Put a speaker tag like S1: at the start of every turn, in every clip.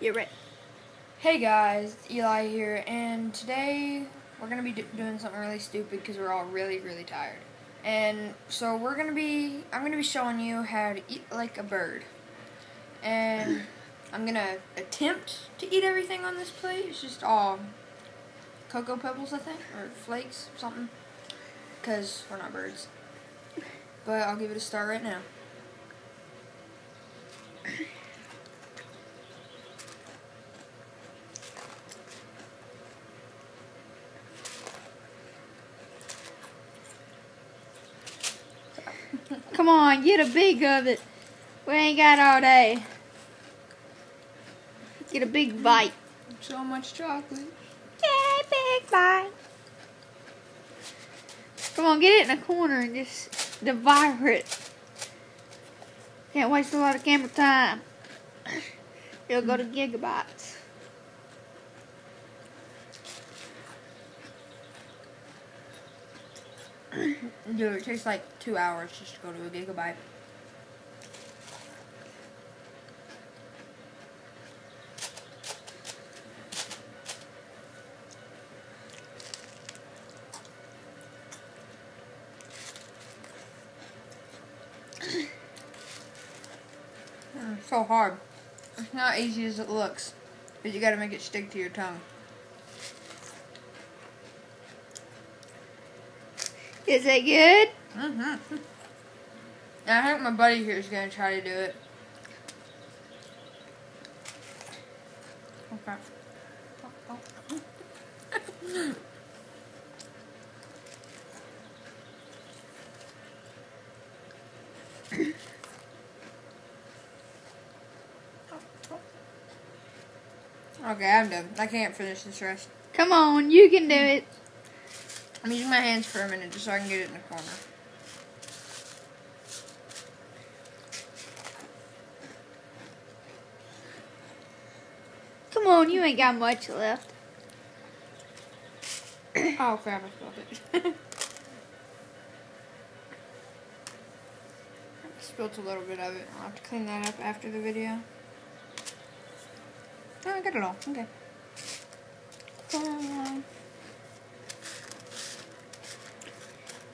S1: You're right.
S2: Hey guys, Eli here, and today we're going to be doing something really stupid because we're all really, really tired. And so I'm going to be showing you how to eat like a bird. And I'm going to attempt to eat everything on this plate. It's just all Cocoa Pebbles, I think, or flakes, something, because we're not birds. But I'll give it a start right now.
S1: Come on, get a big of it. We ain't got all day. Get a big bite.
S2: So much chocolate.
S1: Get a big bite. Come on, get it in a corner and just devour it. Can't waste a lot of camera time. It'll go to gigabytes.
S2: Dude, it takes like 2 hours just to go to a gigabyte. So hard. It's not easy as it looks, but you gotta make it stick to your tongue.
S1: Is it good?
S2: Mm-hmm. And I think my buddy here is gonna try to do it. Okay. Okay, I'm done. I can't finish this rest.
S1: Come on, you can do it.
S2: I'm using my hands for a minute just so I can get it in the corner.
S1: Come on, you ain't got much left.
S2: Oh crap, I spilled it. I spilled a little bit of it. I'll have to clean that up after the video. Oh, I got it all. Okay.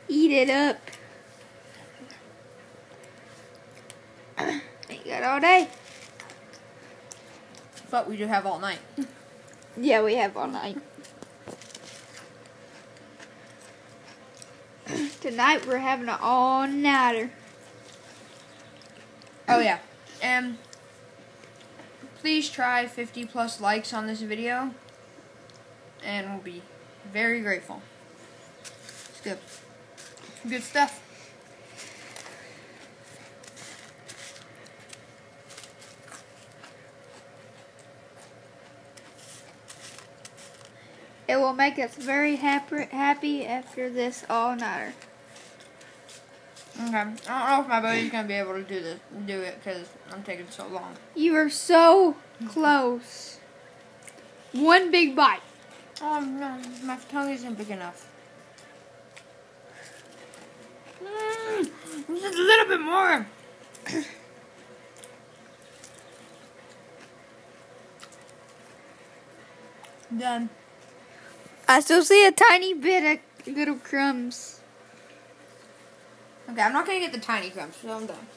S1: Eat it up. Ain't got all day.
S2: But we do have all night.
S1: Yeah, we have all night. Tonight we're having an all-nighter.
S2: Oh yeah. And please try 50 plus likes on this video. And we'll be very grateful. It's good. Good stuff.
S1: It will make us very happy after this all-nighter.
S2: Okay. I don't know if my buddy's gonna be able to do it because I'm taking so long.
S1: You are so close. One big bite.
S2: Oh no, my tongue isn't big enough. Just a little bit more. Done.
S1: I still see a tiny bit of little crumbs.
S2: Okay, I'm not gonna get the tiny crumbs, so I'm done.